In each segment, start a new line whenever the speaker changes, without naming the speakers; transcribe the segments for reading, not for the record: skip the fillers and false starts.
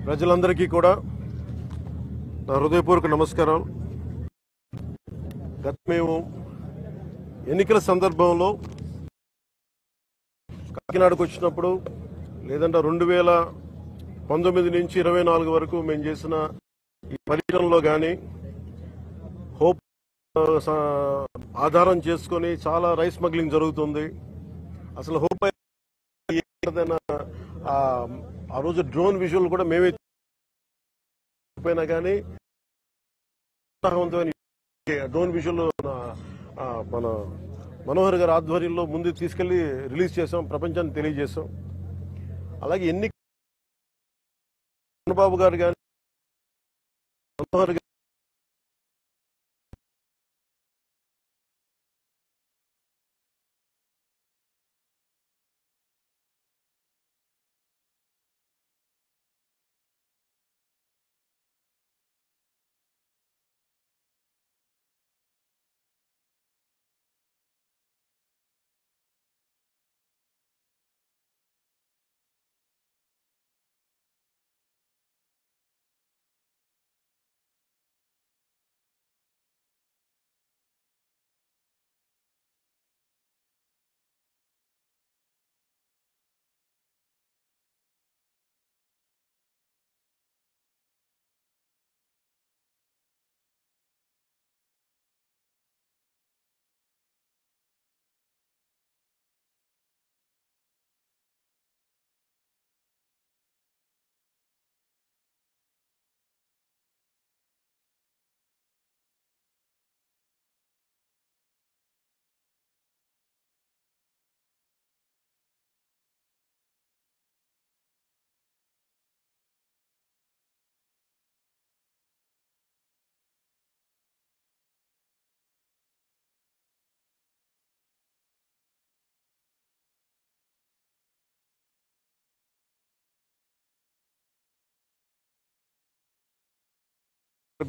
ప్రజలందరికీ కూడా నా హృదయపూర్వక నమస్కారం. మేము ఎన్నికల సందర్భంలో కాకినాడకు వచ్చినప్పుడు లేదంటే 2019 నుంచి 24 వరకు మేము చేసిన ఈ పర్యటనలో కానీ హోప్ ఆధారం చేసుకొని చాలా రైస్ స్మగ్లింగ్ జరుగుతుంది. అసలు హోప్ ఏదైనా ఆ రోజు డ్రోన్ విజువల్ కూడా మేమే పోయినా కానీ డ్రోన్ విజువల్ మన మనోహర్ గారి ఆధ్వర్యంలో ముందు తీసుకెళ్లి రిలీజ్ చేసాం, ప్రపంచాన్ని తెలియజేశాం. అలాగే ఎన్ని చంద్రబాబు గారు కానీ మనోహర్ గారు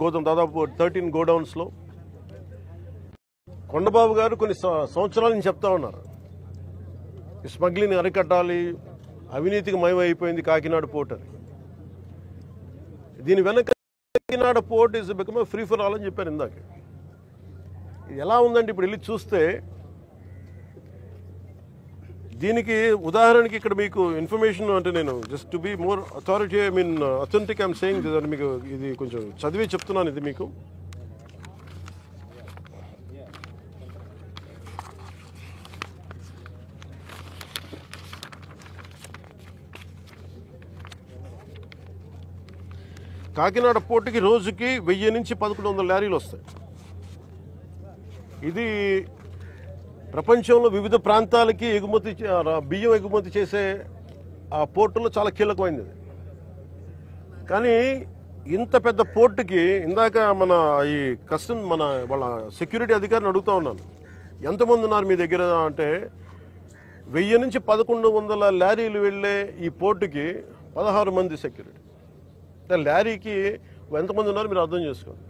గోదాం దాదాపు 13 గోడౌన్స్ లో కొండబాబు గారు కొన్ని సంవత్సరాల నుంచి చెప్తా ఉన్నారు, ఈ స్మగ్లింగ్ అరికట్టాలి, అవినీతికి మయమైపోయింది కాకినాడ పోర్ట్ అని. దీని వెనక Kakinada port is become free for all అని చెప్పారు ఇందాక. ఇది ఎలా ఉందంటే ఇప్పుడు వెళ్ళి చూస్తే దీనికి ఉదాహరణకి ఇక్కడ మీకు ఇన్ఫర్మేషన్ అంటే నేను just to be more authority authentic I'm saying this, మీకు ఇది కొంచెం చదివి చెప్తున్నాను. ఇది మీకు కాకినాడ పోర్టుకి రోజుకి 1000 నుంచి 1100 లారీలు వస్తాయి. ఇది ప్రపంచంలో వివిధ ప్రాంతాలకి బియ్యం ఎగుమతి చేసే ఆ పోర్టులో చాలా కీలకమైనది. కానీ ఇంత పెద్ద పోర్టుకి ఇందాక మన ఈ వాళ్ళ సెక్యూరిటీ అధికారిని అడుగుతా ఉన్నాను, ఎంతమంది ఉన్నారు మీ దగ్గర అంటే 1000 నుంచి 1100 లారీలు వెళ్లే ఈ పోర్టుకి 16 మంది సెక్యూరిటీ. లారీకి ఎంతమంది ఉన్నారు మీరు అర్థం చేసుకోండి.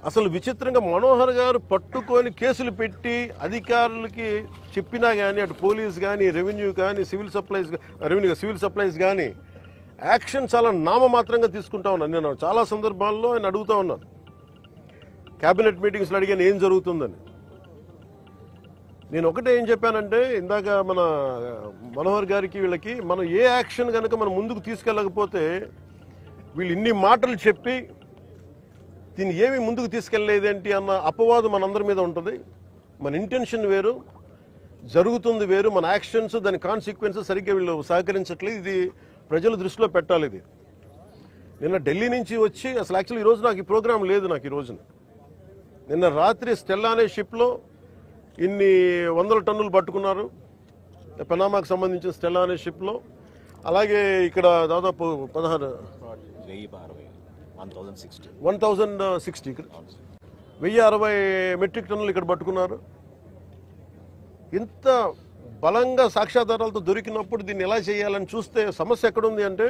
అసలు విచిత్రంగా మనోహర్ గారు పట్టుకొని కేసులు పెట్టి అధికారులకి చెప్పినా కానీ అటు పోలీస్ కానీ రెవెన్యూ కానీ సివిల్ సప్లైస్ కానీ యాక్షన్ చాలా నామమాత్రంగా తీసుకుంటా ఉన్నాను. నేను చాలా సందర్భాల్లో ఆయన అడుగుతా ఉన్నాను, క్యాబినెట్ మీటింగ్స్లో అడిగాను ఏం జరుగుతుందని. నేను ఒకటే ఏం చెప్పానంటే ఇందాక మన మనోహర్ గారికి వీళ్ళకి మనం ఏ యాక్షన్ కనుక మనం ముందుకు తీసుకెళ్ళకపోతే వీళ్ళు ఇన్ని మాటలు చెప్పి దీన్ని ఏమి ముందుకు తీసుకెళ్లేదేంటి అన్న అపవాదం మనందరి మీద ఉంటుంది. మన ఇంటెన్షన్ వేరు, జరుగుతుంది వేరు, మన యాక్షన్స్ దాని కాన్సిక్వెన్సెస్ సరిగ్గా వీళ్ళు సహకరించట్లేదు. ఇది ప్రజల దృష్టిలో పెట్టాలి. ఇది నిన్న ఢిల్లీ నుంచి వచ్చి అసలు యాక్చువల్లీ ఈరోజు నాకు ఈ ప్రోగ్రాం లేదు. నాకు ఈ రోజున నిన్న రాత్రి స్టెల్లా అనే షిప్లో ఇన్ని 100 టన్నులు పట్టుకున్నారు, పనామాకు సంబంధించిన స్టెల్లా అనే షిప్లో. అలాగే ఇక్కడ దాదాపు 1060 మెట్రిక్ టన్నులు ఇక్కడ పట్టుకున్నారు. ఇంత బలంగా సాక్ష్యాధారాలతో దొరికినప్పుడు దీన్ని ఎలా చేయాలని చూస్తే సమస్య ఎక్కడుంది అంటే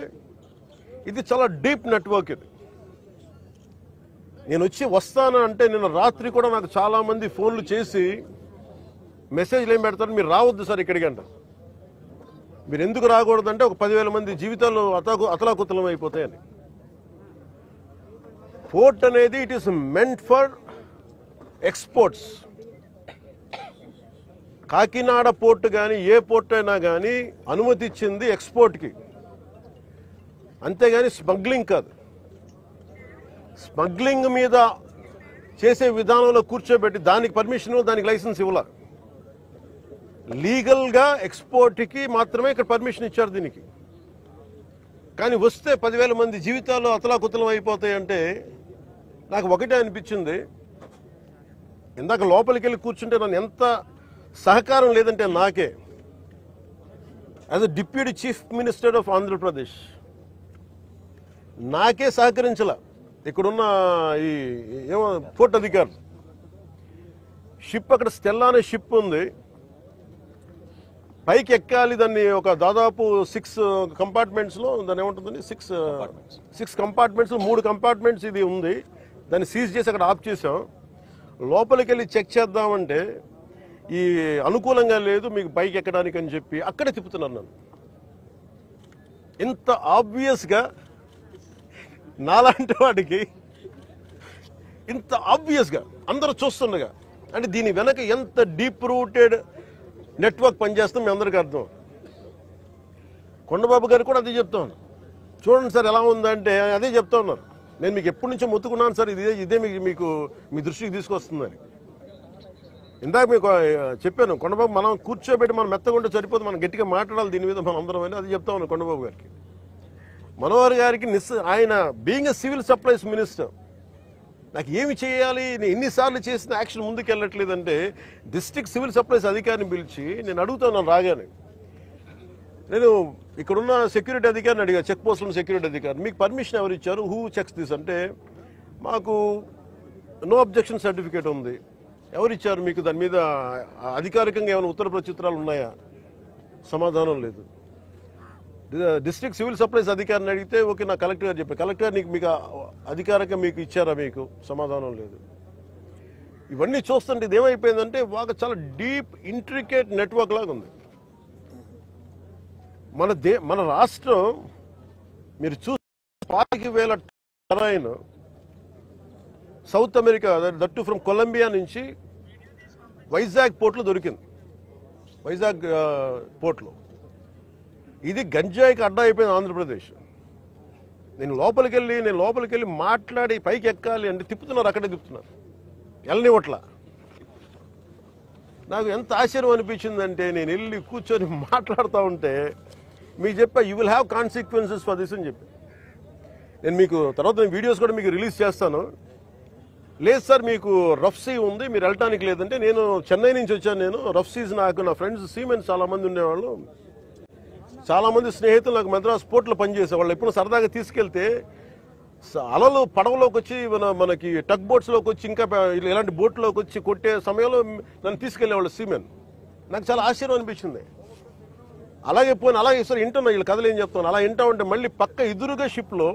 ఇది చాలా డీప్ నెట్వర్క్. ఇది నేను వస్తాను అంటే నిన్న రాత్రి కూడా నాకు చాలా మంది ఫోన్లు చేసి మెసేజ్లు ఏం పెడతారు, మీరు రావద్దు సార్ ఇక్కడికి అంట. మీరు ఎందుకు రాకూడదంటే ఒక 10,000 మంది జీవితాలు అతలాకుతలం అయిపోతాయని. పోర్ట్ అనేది it is meant for exports. Kakinada port కానీ ఏ పోర్ట్ అయినా కానీ అనుమతి ఇచ్చింది ఎక్స్పోర్ట్కి, అంతేగాని స్మగ్లింగ్ కాదు. స్మగ్లింగ్ మీద చేసే విధానంలో కూర్చోబెట్టి దానికి పర్మిషన్, దానికి లైసెన్స్ ఇవ్వాల. లీగల్గా ఎక్స్పోర్ట్కి మాత్రమే ఇక్కడ పర్మిషన్ ఇచ్చారు దీనికి. కానీ వస్తే 10,000 మంది జీవితాలు అతలాకుతలం అయిపోతాయంటే నాకు ఒకటే అనిపించింది. ఇందాక లోపలికి వెళ్ళి కూర్చుంటే నన్ను ఎంత సహకారం లేదంటే నాకే, as a deputy chief minister of Andhra Pradesh నాకే సహకరించాల. ఇక్కడున్న ఈ ఏమో పోర్ట్ అధికారులు, షిప్ అక్కడ స్టెల్లా అనే షిప్ ఉంది, పైకి ఎక్కాలి. దాన్ని ఒక దాదాపు 6 కంపార్ట్మెంట్స్లో దాన్ని ఏముంటుందని 6 కంపార్ట్మెంట్స్ 3 కంపార్ట్మెంట్స్ ఇది ఉంది. దాన్ని సీజ్ చేసి అక్కడ ఆఫ్ చేసాం. లోపలికి వెళ్ళి చెక్ చేద్దామంటే ఈ అనుకూలంగా లేదు మీకు పైకి ఎక్కడానికి అని చెప్పి అక్కడే తిప్పుతున్నాను నన్ను. ఇంత ఆబ్వియస్గా నాలాంటి వాడికి ఇంత ఆబ్వియస్గా అందరూ చూస్తుండగా, అంటే దీని వెనక ఎంత డీప్ రూటెడ్ నెట్వర్క్ పనిచేస్తాం మీ అందరికీ అర్థం. కొండబాబు గారు కూడా అదే చెప్తాను. చూడండి సార్ ఎలా ఉందంటే అదే చెప్తా ఉన్నారు. నేను మీకు ఎప్పటి నుంచో మొత్తుకున్నాను సార్, ఇదే మీకు మీ దృష్టికి తీసుకొస్తుందని. ఇందాక మీకు చెప్పాను, కొండబాబు మనం కూర్చోబెట్టి మనం మెత్తగా ఉంటే సరిపోదు, మనం గట్టిగా మాట్లాడాలి దీని మీద మనం అందరం అని అది చెప్తా ఉన్నాను కొండబాబు గారికి. మనోహర్ గారికి ఆయన being a civil supplies minister నాకు ఏమి చేయాలి, నేను ఎన్నిసార్లు చేసిన యాక్షన్ ముందుకు వెళ్ళట్లేదంటే డిస్ట్రిక్ట్ సివిల్ సప్లైస్ అధికారిని పిలిచి నేను అడుగుతున్నాను రాగానే. నేను ఇక్కడున్న సెక్యూరిటీ అధికారిని అడిగా, చెక్ పోస్టుల సెక్యూరిటీ అధికారి, మీకు పర్మిషన్ ఎవరు ఇచ్చారు, హూ చెక్స్ దిస్ అంటే మాకు నో అబ్జెక్షన్ సర్టిఫికేట్ ఉంది. ఎవరిచ్చారు మీకు, దాని మీద అధికారికంగా ఏమైనా ఉత్తర ప్రత్యుత్తరాలు ఉన్నాయా? సమాధానం లేదు. డిస్ట్రిక్ట్ సివిల్ సప్లైస్ అధికారిని అడిగితే ఓకే నా కలెక్టర్ గారు చెప్పారు, కలెక్టర్ మీకు అధికారికంగా మీకు ఇచ్చారా, మీకు సమాధానం లేదు. ఇవన్నీ చూస్తుంటే ఇది ఏమైపోయిందంటే చాలా డీప్ ఇంట్రికేట్ నెట్వర్క్ లాగా ఉంది. మన రాష్ట్రం మీరు చూస్తే 40,000 terrain South America that from Colombia నుంచి వైజాగ్ పోర్ట్లో దొరికింది. వైజాగ్ పోర్ట్లో ఇది గంజాయికి అడ్డా అయిపోయింది ఆంధ్రప్రదేశ్. నేను లోపలికి వెళ్ళి మాట్లాడి పైకి ఎక్కాలి అంటే తిప్పుతున్నారు, అక్కడే తిప్పుతున్నారు, వెళ్ళనివ్వట్లా. నాకు ఎంత ఆశ్చర్యం అనిపించిందంటే నేను వెళ్ళి కూర్చొని మాట్లాడుతూ ఉంటే మీకు చెప్పా you will have consequences for this అని చెప్పి. నేను మీకు తర్వాత వీడియోస్ కూడా మీకు రిలీజ్ చేస్తాను. లేదు సార్ మీకు రఫ్ సీ ఉంది మీరు వెళ్ళటానికి లేదంటే, నేను చెన్నై నుంచి వచ్చాను. నేను రఫ్ సీజ్ నాకు నా ఫ్రెండ్స్ సీమెన్స్ చాలామంది ఉండేవాళ్ళు, చాలామంది స్నేహితులు నాకు మద్రాస్ పోర్ట్లో పనిచేసేవాళ్ళు. ఎప్పుడు సరదాగా తీసుకెళ్తే అలలు పడవలోకి వచ్చి మనకి టగ్ బోట్స్లోకి వచ్చి ఇంకా ఇలాంటి బోట్లోకి వచ్చి కొట్టే సమయంలో నన్ను తీసుకెళ్లేవాళ్ళు సీమెన్. నాకు చాలా ఆశ్చర్యం అనిపించింది. అలాగే సార్ వింటున్నా వీళ్ళు కథలు ఏం చెప్తాను, అలా వింటా ఉంటే మళ్ళీ పక్క ఎదురుగా షిప్లో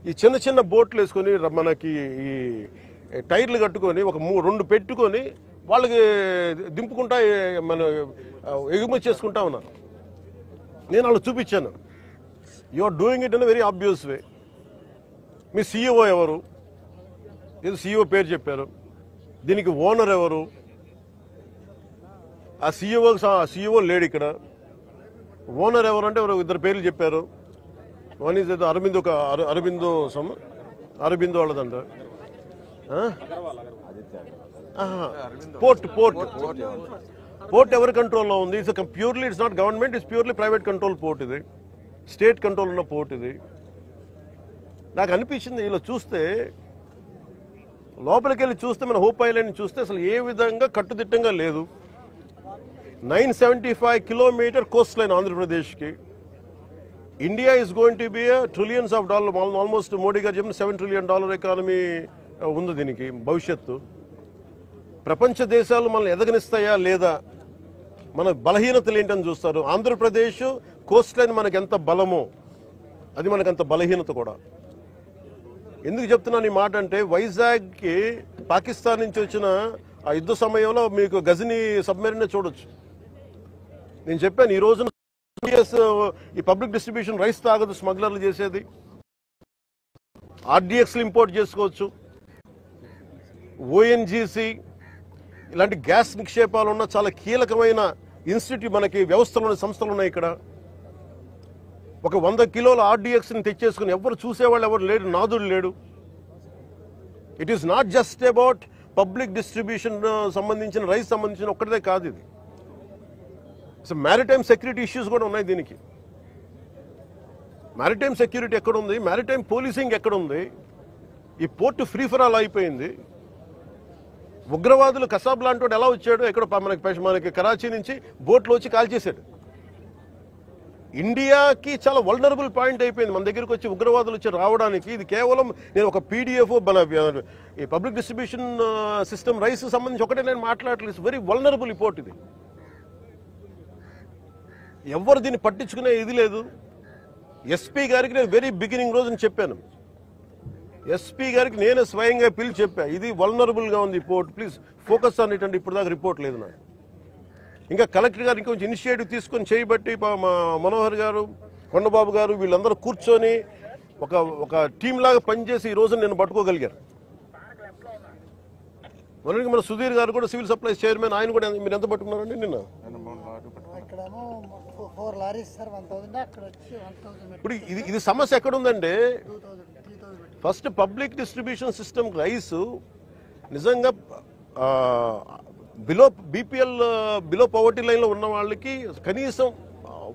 ఈ చిన్న బోట్లు వేసుకొని మనకి ఈ టైర్లు కట్టుకొని ఒక 2 పెట్టుకొని వాళ్ళకి దింపుకుంటా మన ఎగుమతి చేసుకుంటా ఉన్నారు. నేను వాళ్ళు చూపించాను, you are doing it in very obvious way. మీ సీఈఓ ఎవరు, ఏదో సీఈఓ పేరు చెప్పారు, దీనికి ఓనర్ ఎవరు, ఆ సీఈఓ లేడు ఇక్కడ. ఓనర్ ఎవరు అంటే 2 పేర్లు చెప్పారు. వన్ ఈజ్ ఏదో అరబిందో వాళ్ళదంట. పోర్ట్ ఎవరి కంట్రోల్లో ఉంది? Purely it's not government, it's purely private control port. ఇది స్టేట్ కంట్రోల్ ఉన్న పోర్ట్. ఇది నాకు అనిపించింది ఇలా చూస్తే, లోపలికి వెళ్ళి చూస్తే మన హోప్ ఐలాండ్ చూస్తే అసలు ఏ విధంగా కట్టుదిట్టంగా లేదు. 975 కిలోమీటర్ కోస్ట్ లైన్ ఆంధ్రప్రదేశ్కి. India is going to be trillions of dollar, almost Modi గారు చెప్పిన $7 ట్రిలియన్ ఎకానమీ ఉంది దీనికి భవిష్యత్తు. ప్రపంచ దేశాలు మనల్ని ఎదగనిస్తాయా లేదా, మన బలహీనతలు ఏంటని చూస్తారు. ఆంధ్రప్రదేశ్ కోస్ట్ లైన్ మనకి ఎంత బలమో అది మనకంత బలహీనత కూడా. ఎందుకు చెప్తున్నాను ఈ మాట అంటే, వైజాగ్కి పాకిస్తాన్ నుంచి వచ్చిన ఆ యుద్ధ సమయంలో మీకు గజనీ సబ్మెరీన్ చూడొచ్చు. నేను చెప్పాను ఈ రోజున ఈ పబ్లిక్ డిస్ట్రిబ్యూషన్ రైస్ తాగదు స్మగ్లర్లు చేసేది. ఆర్డిఎక్స్లు ఇంపోర్ట్ చేసుకోవచ్చు. ఓఎన్జీసీ ఇలాంటి గ్యాస్ నిక్షేపాలు ఉన్న చాలా కీలకమైన ఇన్స్టిట్యూట్ మనకి వ్యవస్థలు సంస్థలు ఉన్నాయి ఇక్కడ. ఒక 100 కిలోల ఆర్డిఎక్స్ని తెచ్చేసుకుని ఎవరు చూసేవాళ్ళు ఎవరు లేడు, నాదుడు లేడు. It is not just about public distribution సంబంధించిన రైస్ సంబంధించిన ఒక్కటిదే కాదు ఇది. సో మ్యారిటైమ్ సెక్యూరిటీ ఇష్యూస్ కూడా ఉన్నాయి దీనికి. మ్యారిటైమ్ సెక్యూరిటీ ఎక్కడుంది, మ్యారిటైమ్ పోలీసింగ్ ఎక్కడుంది? ఈ పోర్టు ఫ్రీ ఫర్ ఆల్ అయిపోయింది. ఉగ్రవాదులు కసాబ్ లాంటి వాడు ఎలా వచ్చాడు, ఎక్కడ మనకి కరాచీ నుంచి బోట్లో వచ్చి కాల్చేశాడు. ఇండియాకి చాలా వల్నరబుల్ పాయింట్ అయిపోయింది మన దగ్గరికి వచ్చి ఉగ్రవాదులు వచ్చి రావడానికి. ఇది కేవలం నేను ఒక పీడిఎఫ్ ఈ పబ్లిక్ డిస్ట్రిబ్యూషన్ సిస్టమ్ రైస్ సంబంధించి ఒకటే నేను మాట్లాడలేదు. వెరీ వల్నరబుల్ ఈ పోర్ట్ ఇది. ఎవరు దీన్ని పట్టించుకునే ఇది లేదు. ఎస్పీ గారికి నేను వెరీ బిగినింగ్ రోజున చెప్పాను. ఎస్పీ గారికి నేనే స్వయంగా పిలిచి చెప్పా, ఇది వల్నరబుల్గా ఉంది port, please focus on it అంటే ఇప్పుడు దాకా రిపోర్ట్ లేదు నాకు. ఇంకా కలెక్టర్ గారు ఇంకొంచెం ఇనిషియేటివ్ తీసుకొని చేయబట్టి మా మనోహర్ గారు, కొండబాబు గారు వీళ్ళందరూ కూర్చొని ఒక టీం లాగా పనిచేసి ఈ రోజు నేను పట్టుకోగలిగారు. మొన్నటికి మన సుధీర్ గారు కూడా సివిల్ సప్లైస్ చైర్మన్, ఆయన కూడా మీరు ఎంత పట్టుకున్నారండి నిన్న? ఇప్పుడు ఇది సమస్య ఎక్కడుందంటే, first public distribution system rice నిజంగా బిలో పవర్టీ లైన్లో ఉన్న వాళ్ళకి కనీసం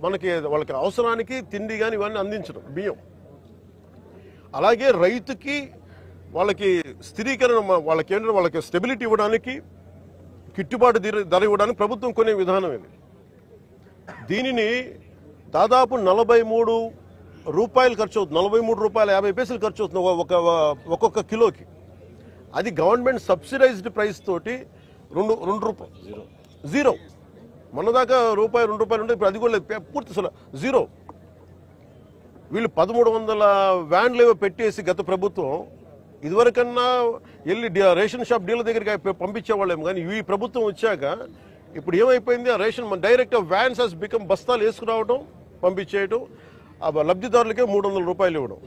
వాళ్ళకి అవసరానికి తిండి కానీ ఇవన్నీ అందించడం బియ్యం. అలాగే రైతుకి వాళ్ళకి స్థిరీకరణ వాళ్ళకి స్టెబిలిటీ ఇవ్వడానికి, గిట్టుబాటు ధర ఇవ్వడానికి ప్రభుత్వం కొనే విధానం ఇది. దీనిని దాదాపు 43 రూపాయలు ఖర్చు అవుతుంది, 43 రూపాయల 50 పైసలు ఖర్చు అవుతుంది ఒక్కొక్క కిలోకి. అది గవర్నమెంట్ సబ్సిడైజ్డ్ ప్రైస్ తోటి 2 రూపాయలు జీరో. మొన్నదాకా రూపాయి 2 రూపాయలు ఉంటే ఇప్పుడు అది కూడా పూర్తి అసలు జీరో. వీళ్ళు 1300 వ్యాన్లు ఏవో పెట్టేసి గత ప్రభుత్వం, ఇదివరకన్నా వెళ్ళి రేషన్ షాప్ డీలర్ దగ్గరికి పంపించేవాళ్ళేమో, కానీ ఈ ప్రభుత్వం వచ్చాక ఇప్పుడు ఏమైపోయింది, ఆ ration direct vans has become బస్తాలు వేసుకురావడం పంపించేయడం, ఆ లబ్ధిదారులకే 300 రూపాయలు ఇవ్వడం.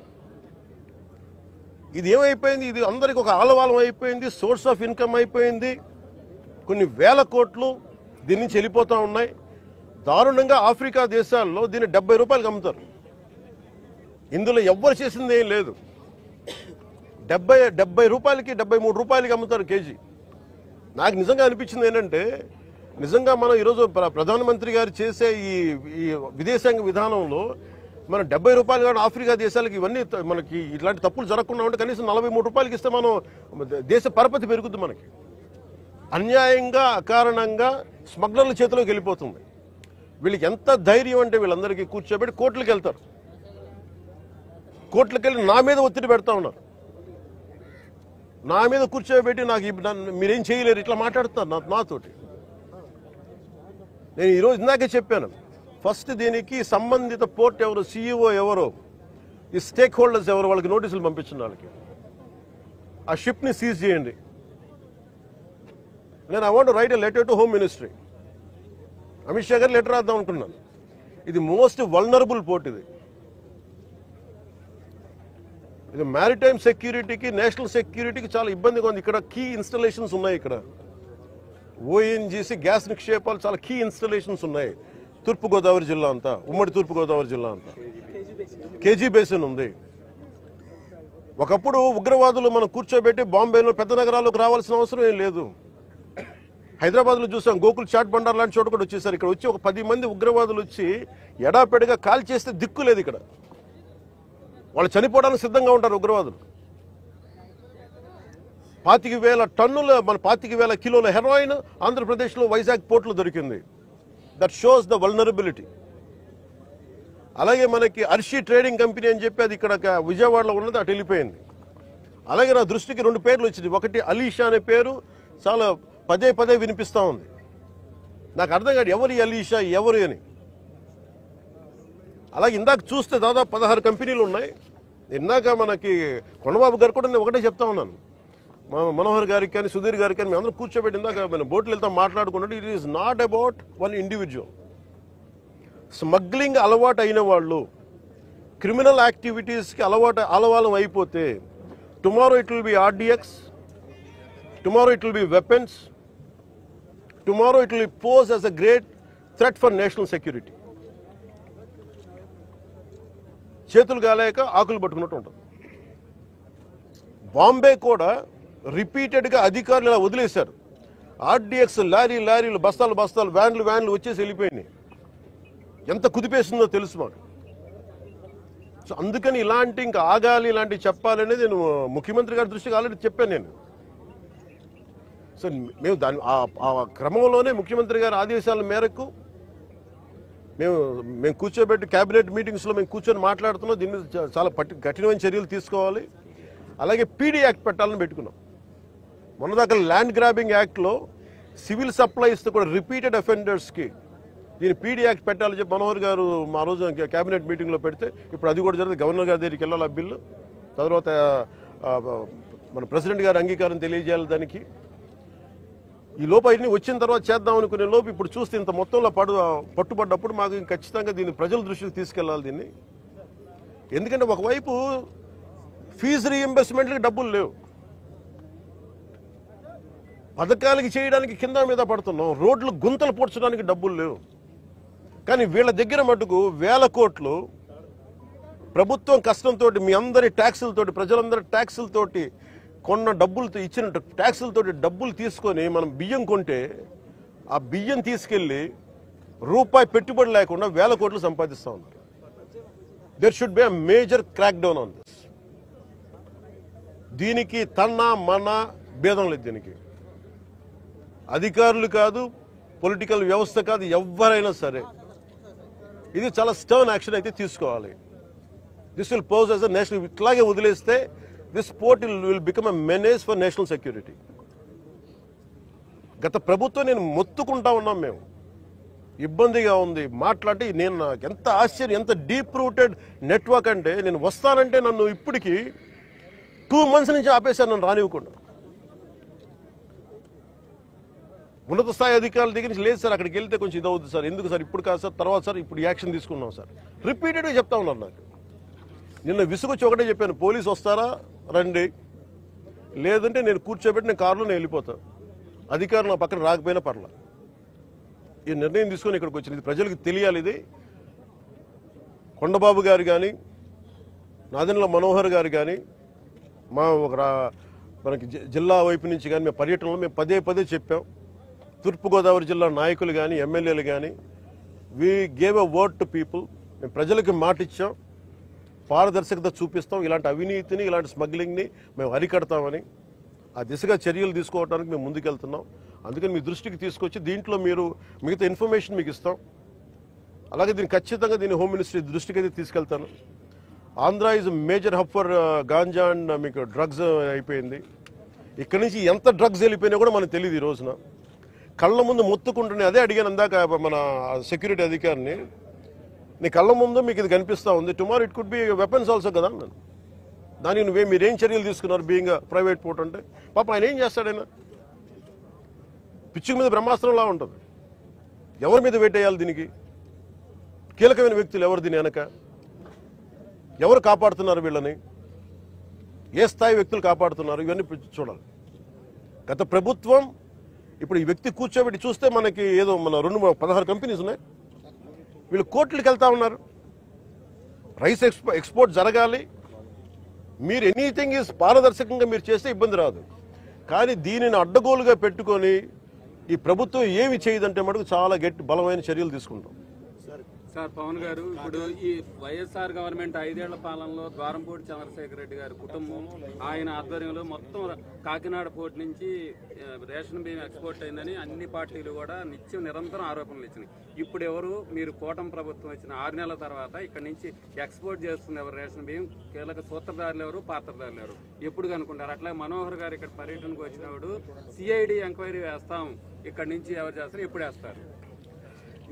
ఇది ఏమైపోయింది, ఇది అందరికి ఒక ఆలవాలం అయిపోయింది, సోర్స్ ఆఫ్ ఇన్కమ్ అయిపోయింది. కొన్ని వేల కోట్లు దీని నుంచి వెళ్ళిపోతూ ఉన్నాయి. దారుణంగా ఆఫ్రికా దేశాల్లో దీన్ని 70 రూపాయలకు అమ్ముతారు. ఇందులో ఎవ్వరు చేసింది ఏం లేదు. 70 రూపాయలకి 73 రూపాయలకి అమ్ముతారు కేజీ. నాకు నిజంగా అనిపించింది ఏంటంటే, నిజంగా మనం ఈరోజు ప్రధానమంత్రి గారు చేసే ఈ విదేశాంగ విధానంలో మనం 70 రూపాయలు కానీ ఆఫ్రికా దేశాలకు ఇవన్నీ మనకి ఇట్లాంటి తప్పులు జరగకుండా ఉంటే కనీసం 43 రూపాయలకి ఇస్తే మనం దేశ పరపతి పెరుగుతుంది. మనకి అన్యాయంగా అకారణంగా స్మగ్లర్ల చేతిలోకి వెళ్ళిపోతుంది. వీళ్ళకి ఎంత ధైర్యం అంటే వీళ్ళందరికీ కూర్చోబెట్టి కోర్టులకు వెళ్తారు. కోర్టులకు వెళ్ళి నా మీద ఒత్తిడి పెడతా ఉన్నారు. నా మీద కూర్చోబెట్టి మీరేం చేయలేరు ఇట్లా మాట్లాడుతున్నారు నాతోటి. నేను ఈరోజు ఇందాకే చెప్పాను, ఫస్ట్ దీనికి సంబంధిత పోర్ట్ ఎవరు, సిఇఓ ఎవరు, ఈ స్టేక్ హోల్డర్స్ ఎవరు, వాళ్ళకి నోటీసులు పంపించిన వాళ్ళకి ఆ షిప్ని సీజ్ చేయండి. నేను I want right a letter to home ministry. Amit Shah గారు లెటర్ రాద్దాం అనుకున్నాను. ఇది మోస్ట్ వల్నరబుల్ పోర్ట్. ఇది మ్యారిటైమ్ సెక్యూరిటీకి, నేషనల్ సెక్యూరిటీకి చాలా ఇబ్బందిగా ఉంది. ఇక్కడ కీ ఇన్స్టాలేషన్స్ ఉన్నాయి. ఇక్కడ ఓఎన్జీసీ గ్యాస్ నిక్షేపాలు చాలా కీ ఇన్స్టాలేషన్స్ ఉన్నాయి. తూర్పుగోదావరి జిల్లా అంతా, ఉమ్మడి తూర్పుగోదావరి జిల్లా అంతా కేజీ బేసిన్ ఉంది. ఒకప్పుడు ఉగ్రవాదులు మనం కూర్చోబెట్టి బాంబేలో పెద్ద నగరాల్లోకి రావాల్సిన అవసరం ఏం లేదు. హైదరాబాద్లో చూసాం, గోకుల్ చాట్ బండార్ లాంటి చోట కూడా వచ్చేసారు. ఇక్కడ వచ్చి ఒక 10 మంది ఉగ్రవాదులు వచ్చి ఎడాపెడిగా కాల్ చేస్తే దిక్కు లేదు. ఇక్కడ వాళ్ళు చనిపోవడానికి సిద్ధంగా ఉంటారు ఉగ్రవాదులు. 25,000 టన్నుల 25,000 కిలోల హెరాయిన్ ఆంధ్రప్రదేశ్లో వైజాగ్ పోర్టులో దొరికింది. That shows the vulnerability. అలాగే మనకి అర్షి ట్రేడింగ్ కంపెనీ అని చెప్పి అది ఇక్కడ విజయవాడలో ఉన్నది, అటు వెళ్ళిపోయింది. అలాగే నా దృష్టికి 2 పేర్లు వచ్చింది. ఒకటి అలీషా అనే పేరు చాలా పదే వినిపిస్తూ ఉంది. నాకు అర్థం కాదు ఎవరు అలీషా, ఎవరు అని. అలాగే ఇందాక చూస్తే దాదాపు 16 కంపెనీలు ఉన్నాయి. ఇందాక మనకి కొండబాబు గారు కూడా నేను ఒకటే చెప్తా ఉన్నాను, మనోహర్ గారికి కానీ సుధీర్ గారికి కానీ మేమందరం కూర్చోబెట్టి ఇందాక మనం బోట్లు వెళ్తాం మాట్లాడుకున్నట్టు, it is not about one individual. Smuggling అలవాటు అయిన వాళ్ళు క్రిమినల్ యాక్టివిటీస్కి అలవాలం అయిపోతే tomorrow it will be RDX, tomorrow it will be weapons, tomorrow it will pose as a great threat for national security. చేతులు కాలేక ఆకులు పట్టుకున్నట్టు ఉంటుంది. బాంబే కూడా రిపీటెడ్గా అధికారులు ఇలా వదిలేశారు. ఆర్డిఎక్స్ లారీలు బస్తాలు వ్యాన్లు వచ్చేసి వెళ్ళిపోయినాయి. ఎంత కుదిపేసిందో తెలుసు మాకు. సో అందుకని ఇంకా ఆగాలి, ఇలాంటివి చెప్పాలనేది నేను ముఖ్యమంత్రి గారి దృష్టికి ఆల్రెడీ చెప్పాను నేను. సో మేము ఆ క్రమంలోనే ముఖ్యమంత్రి గారి ఆదేశాల మేరకు మేము కూర్చోబెట్టి క్యాబినెట్ మీటింగ్స్లో మేము కూర్చొని మాట్లాడుతున్నాం. దీన్ని చాలా కఠినమైన చర్యలు తీసుకోవాలి. అలాగే పీడీ యాక్ట్ పెట్టాలని పెట్టుకున్నాం. మొన్నదాకా ల్యాండ్ గ్రాబింగ్ యాక్ట్లో సివిల్ సప్లైస్ కూడా రిపీటెడ్ అఫెండర్స్కి దీన్ని పీడీ యాక్ట్ పెట్టాలని చెప్పి మనోహర్ గారు మా రోజు క్యాబినెట్ మీటింగ్లో పెడితే ఇప్పుడు అది కూడా జరుగుతుంది. గవర్నర్ గారి దగ్గరికి వెళ్ళాలి ఆ బిల్లు. తర్వాత మన ప్రెసిడెంట్ గారి అంగీకారం తెలియజేయాలి దానికి. ఈ లోపు అన్ని వచ్చిన తర్వాత చేద్దాం అనుకునే లోపు ఇప్పుడు చూస్తే ఇంత మొత్తంలో పట్టుబడ్డప్పుడు మాకు ఖచ్చితంగా దీన్ని ప్రజల దృష్టికి తీసుకెళ్లాలి దీన్ని. ఎందుకంటే ఒకవైపు ఫీజు రీఎంబర్స్మెంట్లకి డబ్బులు లేవు, పథకాలకి చేయడానికి కింద మీద పడుతున్నాం, రోడ్లు గుంతలు పూడ్చడానికి డబ్బులు లేవు. కానీ వీళ్ళ దగ్గర మటుకు వేల కోట్లు ప్రభుత్వం కష్టంతో మీ అందరి ట్యాక్సులతోటి, ప్రజలందరి ట్యాక్సులతోటి కొన్న డబ్బులతో ఇచ్చిన ట్యాక్సులతోటి డబ్బులు తీసుకొని మనం బియ్యం కొంటే ఆ బియ్యం తీసుకెళ్లి రూపాయి పెట్టుబడి లేకుండా వేల కోట్లు సంపాదిస్తూ ఉన్నారు. There should be a major crackdown on this. దీనికి మన భేదం లేదు. దీనికి అధికారులు కాదు, పొలిటికల్ వ్యవస్థ కాదు, ఎవరైనా సరే ఇది చాలా స్టర్న్ యాక్షన్ అయితే తీసుకోవాలి. This will pose as a national. ఇట్లాగే వదిలేస్తే this port will become a menace for national security. గత ప్రభుత్వం నేను మొత్తుకుంటా ఉన్నాం, మేము ఇబ్బందిగా ఉంది మాట్లాడి. నాకు ఎంత ఆశ్చర్యం, ఎంత డీప్ రూటెడ్ నెట్వర్క్ అంటే నేను వస్తానంటే నన్ను ఇప్పటికీ 2 months నుంచి ఆపేశారు, నన్ను రానివ్వకుండా. ఉన్నత స్థాయి అధికారుల దగ్గర నుంచి లేదు సార్, అక్కడికి వెళ్తే కొంచెం ఇదవుతుంది సార్, ఎందుకు సార్ ఇప్పుడు కాదు సార్, తర్వాత సార్ ఇప్పుడు యాక్షన్ తీసుకున్నాం సార్, రిపీటెడ్గా చెప్తా ఉన్నారు. నాకు నిన్న విసుగొచ్చి ఒకటే చెప్పాను, పోలీసు వస్తారా రండి, లేదంటే నేను కూర్చోబెట్టి నేను కారులో నేను వెళ్ళిపోతాను, అధికారులు నా పక్కన రాకపోయినా పర్లా. ఈ నిర్ణయం తీసుకొని ఇక్కడికి వచ్చింది. ఇది ప్రజలకు తెలియాలి. ఇది కొండబాబు గారు కానీ, నాదెండ్ల మనోహర్ గారు కానీ, మనకి జిల్లా వైపు నుంచి కానీ మేము పర్యటనలో మేము పదే చెప్పాం. తూర్పుగోదావరి జిల్లా నాయకులు కానీ, ఎమ్మెల్యేలు కానీ, we gave a word to people. మేము ప్రజలకు మాట ఇచ్చాం, పారదర్శకత చూపిస్తాం, ఇలాంటి అవినీతిని, ఇలాంటి స్మగ్లింగ్ని మేము అరికడతామని. ఆ దిశగా చర్యలు తీసుకోవడానికి మేము ముందుకెళ్తున్నాం. అందుకని మీ దృష్టికి తీసుకొచ్చి దీంట్లో మీరు మిగతా ఇన్ఫర్మేషన్ మీకు ఇస్తాం. అలాగే దీన్ని ఖచ్చితంగా హోమ్ మినిస్ట్రీ దృష్టికి అయితే తీసుకెళ్తాను. Andhra is major hub for ganja and మీకు డ్రగ్స్ అయిపోయింది. ఇక్కడి నుంచి ఎంత డ్రగ్స్ వెళ్ళిపోయినా కూడా మనకు తెలియదు. ఈ రోజున కళ్ళ ముందు మొత్తుకుంటున్నా. అదే అడిగాను అందాక మన సెక్యూరిటీ అధికారిని, నీ కళ్ళ ముందు మీకు ఇది కనిపిస్తూ ఉంది, tomorrow it could be weapons also కదా అన్నాను. దానికి మీరేం చర్యలు తీసుకున్నారు బీయింగ్ ప్రైవేట్ పోర్ట్ అంటే? పాప ఆయన ఏం చేస్తాడైనా, పిచ్చి మీద బ్రహ్మాస్త్రంలా ఉంటుంది. ఎవరి మీద వెయిట్ వేయాలి? దీనికి కీలకమైన వ్యక్తులు ఎవరు, దీని వెనక ఎవరు కాపాడుతున్నారు వీళ్ళని, ఏ స్థాయి వ్యక్తులు కాపాడుతున్నారు, ఇవన్నీ చూడాలి. గత ప్రభుత్వం ఇప్పుడు ఈ వ్యక్తి కూర్చోబెట్టి చూస్తే మనకి ఏదో మన 16 కంపెనీస్ ఉన్నాయి, వీళ్ళు కోర్టులకు వెళ్తా ఉన్నారు. రైస్ ఎక్స్పోర్ట్ జరగాలి, మీరు ఎనీథింగ్ ఈజ్ పారదర్శకంగా మీరు చేస్తే ఇబ్బంది రాదు. కానీ దీనిని అడ్డగోలుగా పెట్టుకొని ఈ ప్రభుత్వం ఏమి చేయదంటే మటుకు చాలా బలమైన చర్యలు తీసుకుంటాం.
సార్ పవన్ గారు, ఇప్పుడు ఈ వైఎస్ఆర్ గవర్నమెంట్ 5 ఏళ్ల పాలనలో ద్వారంపూడి చంద్రశేఖర్ రెడ్డి గారి కుటుంబం, ఆయన ఆధ్వర్యంలో మొత్తం కాకినాడ పోర్టు నుంచి రేషన్ బియ్యం ఎక్స్పోర్ట్ అయిందని అన్ని పార్టీలు కూడా నిరంతరం ఆరోపణలు ఇచ్చినాయి. ఇప్పుడు ఎవరు, మీరు కూటమి ప్రభుత్వం వచ్చిన 6 నెలల తర్వాత ఇక్కడ నుంచి ఎక్స్పోర్ట్ చేస్తుంది ఎవరు రేషన్ బియ్యం? కీలక సూత్రధారులు ఎవరు, పాత్రధారులు ఎవరు? ఎప్పుడు కనుక్కుంటారు? అట్లా మనోహర్ గారు ఇక్కడ పర్యటనకు వచ్చినప్పుడు సిఐడి ఎంక్వైరీ వేస్తాం, ఇక్కడ నుంచి ఎవరు చేస్తారు, ఎప్పుడు వేస్తారు?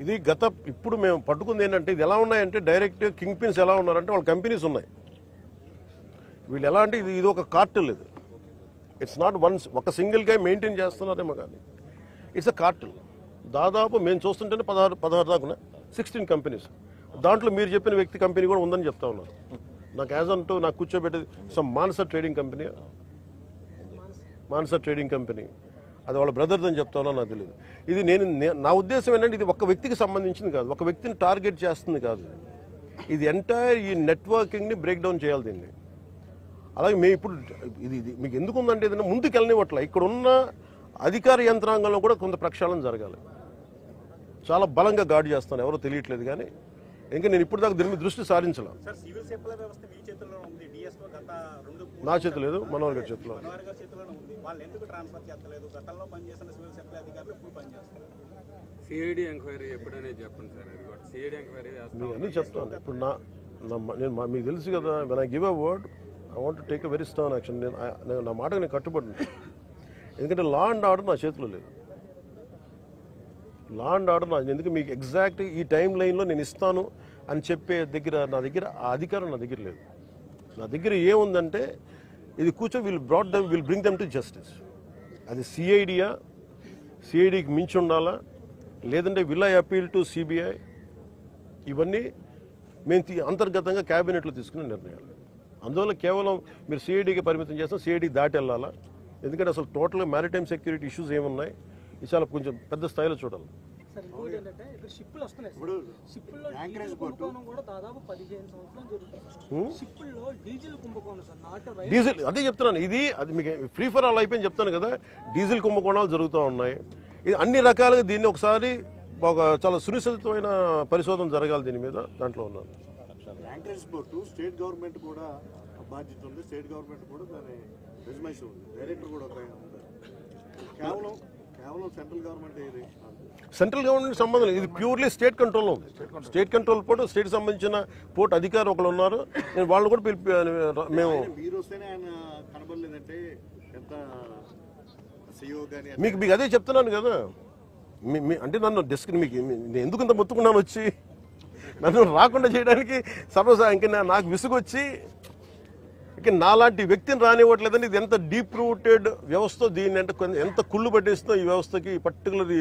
ఇది ఇప్పుడు మేము పట్టుకుంది ఏంటంటే, ఇది ఎలా ఉన్నాయంటే డైరెక్ట్ కింగ్ పిన్స్ ఎలా ఉన్నారంటే వాళ్ళ కంపెనీస్ ఉన్నాయి. వీళ్ళు ఎలా అంటే ఇది ఒక కార్టెల్. ఇది ఇట్స్ నాట్ ఒక సింగిల్గా మెయింటైన్ చేస్తున్నారేమో కానీ ఇట్స్ అ కార్టెల్. దాదాపు మేము చూస్తుంటేనే 16 దాకా ఉన్నాయి. 16 కంపెనీస్. దాంట్లో మీరు చెప్పిన వ్యక్తి కంపెనీ కూడా ఉందని చెప్తా ఉన్నారు. నాకు యాజ్ అంటూ నాకు కూర్చోబెట్టేది మానస ట్రేడింగ్ కంపెనీ, మానస ట్రేడింగ్ కంపెనీ, అది వాళ్ళ బ్రదర్ది అని చెప్తా ఉన్నా, నాకు తెలియదు. ఇది నా ఉద్దేశం ఏంటంటే ఇది ఒక వ్యక్తికి సంబంధించింది కాదు, ఒక వ్యక్తిని టార్గెట్ చేస్తుంది కాదు. ఇది ఎంటైర్ ఈ నెట్వర్కింగ్ని బ్రేక్ డౌన్ చేయాలి దీన్ని. అలాగే మేము ఇప్పుడు ఇది మీకు ఎందుకు ఉందంటే ఏదైనా ముందుకు వెళ్ళనివ్వట్ల. ఇక్కడ ఉన్న అధికార యంత్రాంగంలో కూడా కొంత ప్రక్షాళన జరగాలి. చాలా బలంగా గార్డు చేస్తాను, ఎవరో తెలియట్లేదు కానీ ఇంకా నేను ఇప్పుడు దాకా దీని మీద దృష్టి సారించాల. నా చేతి లేదు, మనోహర్ గారి చేతిలో.
సిఐడి ఎంక్వైరీ ఎప్పుడనే చెప్పండి సార్. అది కూడా సిఐడి ఎంక్వైరీ
మీకు అన్నీ చెప్తాను. ఇప్పుడు నేను మీకు తెలుసు కదా, when I give a word I want to take a very strong action. నేను నా మాటకు నేను కట్టుబడి, ఎందుకంటే లా అండ్ ఆర్డర్ నా చేతిలో లేదు. లా అండ్ ఆర్డర్ ఎందుకు మీకు ఎగ్జాక్ట్ ఈ టైం లైన్లో నేను ఇస్తాను అని చెప్పే నా దగ్గర ఆ అధికారం నా దగ్గర లేదు. నా దగ్గర ఏముందంటే ఇది will bring them to justice. అది సిఐడియా, సిఐడికి మించి ఉండాలా, లేదంటే will I appeal to CBI, ఇవన్నీ మేము అంతర్గతంగా క్యాబినెట్లో తీసుకునే నిర్ణయాలు. అందువల్ల కేవలం మీరు సిఐడికి పరిమితం చేస్తాం, సిఐడి దాటి వెళ్ళాలా. ఎందుకంటే అసలు టోటల్గా మ్యారిటైమ్ సెక్యూరిటీ ఇష్యూస్ ఏమున్నాయి, ఇది చాలా కొంచెం పెద్ద స్థాయిలో చూడాలి. డీజిల్ అదే చెప్తున్నాను, ఇది అది మీకు ఫ్రీ ఫర్ ఆల్ అయిపోయింది చెప్తాను కదా. డీజిల్ కుంభకోణాలు జరుగుతూ ఉన్నాయి. ఇది అన్ని రకాలుగా దీన్ని ఒకసారి ఒక చాలా సునిశ్చితమైన పరిశోధన జరగాలి దీని మీద. దాంట్లో ఉన్నాను.
యాంకరేజ్ పోర్టు స్టేట్ గవర్నమెంట్ కూడా బాధ్యత ఉంది, స్టేట్ గవర్నమెంట్ కూడా దాని రెజ్యుమేషన్ ఉంది, డైరెక్టర్ కూడా కేవలం సెంట్రల్ గవర్నమెంట్
సంబంధం లేదు. ఇది ప్యూర్లీ స్టేట్ కంట్రోల్లో ఉంది. స్టేట్ కంట్రోల్ పోర్టు, స్టేట్ సంబంధించిన పోర్టు అధికారులు ఒకరు ఉన్నారు. నేను వాళ్ళు కూడా మేము
మీరు వస్తేనే ఆయన కనబడలేదంటే ఎంత
మీకు అదే చెప్తున్నాను కదా. అంటే నన్ను మీకు ఎందుకు ఇంత మొత్తుకున్నాను వచ్చి, నన్ను రాకుండా చేయడానికి ఇంకా నాకు విసుగొచ్చి ఇక నాలాంటి వ్యక్తిని రానివ్వట్లేదని. ఇది ఎంత డీప్ రూటెడ్ వ్యవస్థ, దీన్ని అంటే ఎంత కుళ్ళు పట్టేస్తుందో ఈ వ్యవస్థకి, పర్టికులర్ ఈ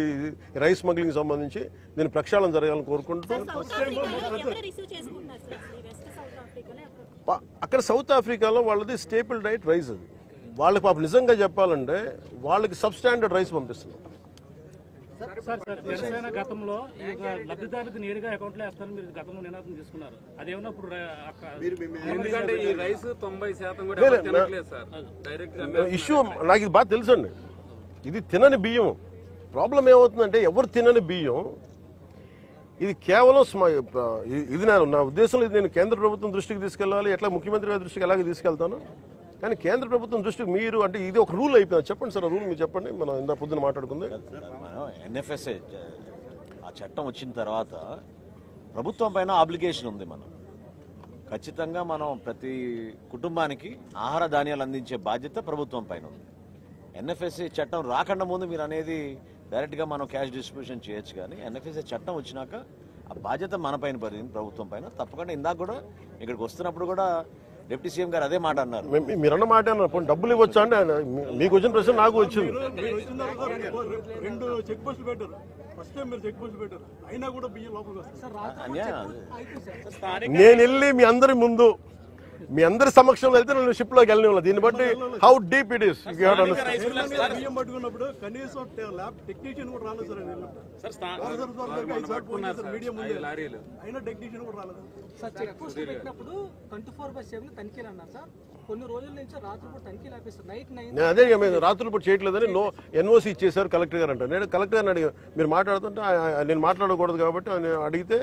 రైస్ స్మగ్లింగ్ సంబంధించి దీని ప్రక్షాళన జరగాలని కోరుకుంటూ. అక్కడ సౌత్ ఆఫ్రికాలో వాళ్ళది స్టేపుల్ డైట్ రైస్. అది వాళ్ళకి పాపం నిజంగా చెప్పాలంటే వాళ్ళకి సబ్ స్టాండర్డ్ రైస్ పంపిస్తున్నాం.
జనసేన గతంలో లబ్ధిదారులకు నేరుగా అకౌంట్లో వేస్తారని మీరు గతంలో నినాదం తీసుకున్నారు. అదేమన్నా ఇప్పుడు
ఎందుకంటే ఈ రైస్ 90% కూడా తినట్లేదు సార్. డైరెక్ట్
ఇష్యూ నాకు ఇది బాగా తెలుసండి. ఇది తినని బియ్యం. ప్రాబ్లం ఏమవుతుందంటే ఎవరు తినని బియ్యం ఇది కేవలం ఇది నా ఉద్దేశంలో ఇది నేను కేంద్ర ప్రభుత్వం దృష్టికి తీసుకెళ్ళాలి. ఎట్లా ముఖ్యమంత్రి గారి దృష్టికి ఎలాగే తీసుకెళ్తాను. కానీ కేంద్ర ప్రభుత్వం దృష్టికి మీరు అంటే ఇది ఒక రూల్ అయిపోయింది. చెప్పండి సార్, ఆ రూల్ మీరు చెప్పండి. మనం ఇందా పొద్దున మాట్లాడుకుంది.
ఎన్ఎఫ్ఎస్ఏ ఆ చట్టం వచ్చిన తర్వాత ప్రభుత్వం పైన ఆబ్లిగేషన్ ఉంది. మనం ఖచ్చితంగా మనం ప్రతి కుటుంబానికి ఆహార ధాన్యాలు అందించే బాధ్యత ప్రభుత్వం పైన ఉంది. ఎన్ఎఫ్ఎస్ఏ చట్టం రాకుండా ముందు మీరు అనేది డైరెక్ట్గా మనం క్యాష్ డిస్ట్రిబ్యూషన్ చేయొచ్చు. కానీ ఎన్ఎఫ్ఎస్ఏ చట్టం వచ్చినాక ఆ బాధ్యత మన పైన పడింది, ప్రభుత్వం పైన. తప్పకుండా ఇందాక కూడా ఇక్కడికి వస్తున్నప్పుడు కూడా డిప్యూటీ సీఎం గారు అదే మాట అన్నారు.
మీరన్న మాట అన్నారు, డబ్బులు ఇవ్వచ్చా అంటే మీకు వచ్చిన ప్రశ్న నాకు వచ్చింది.
2 చెక్ పోస్టులు పెట్టారు. ఫస్ట్ టైం మీరు చెక్ పోస్టులు పెట్టారు, అయినా కూడా బియ్యం లోపలికి వస్తారు.
నేను వెళ్ళి మీ అందరి ముందు మీ అందరి సమక్షంలో వెళ్తే నేను షిప్ లోకి వెళ్ళిన. దీన్ని బట్టి హౌ డీప్ ఇట్ ఈస్.
బియ్యం పట్టుకున్నప్పుడు కనీసం ల్యాబ్ టెక్నీషియన్ కూడా రాలేదు సార్. అయినా టెక్నీషియన్ కూడా రాలేదు
సార్. చెక్ పోస్ట్ పెట్టినప్పుడు 24/7 తనిఖీలు అన్నారు సార్. కొన్ని రోజుల నుంచి రాత్రిపూట తనిఖీలు ఆపేస్తారు. నైట్ 9
అదే రాత్రులు చేయట్లేదని ఎన్ఓసి ఇచ్చేసారు కలెక్టర్ గారు అంటారు. నేను కలెక్టర్ గారిని అడిగాను, మీరు మాట్లాడుతుంటే నేను మాట్లాడకూడదు కాబట్టి అడిగితే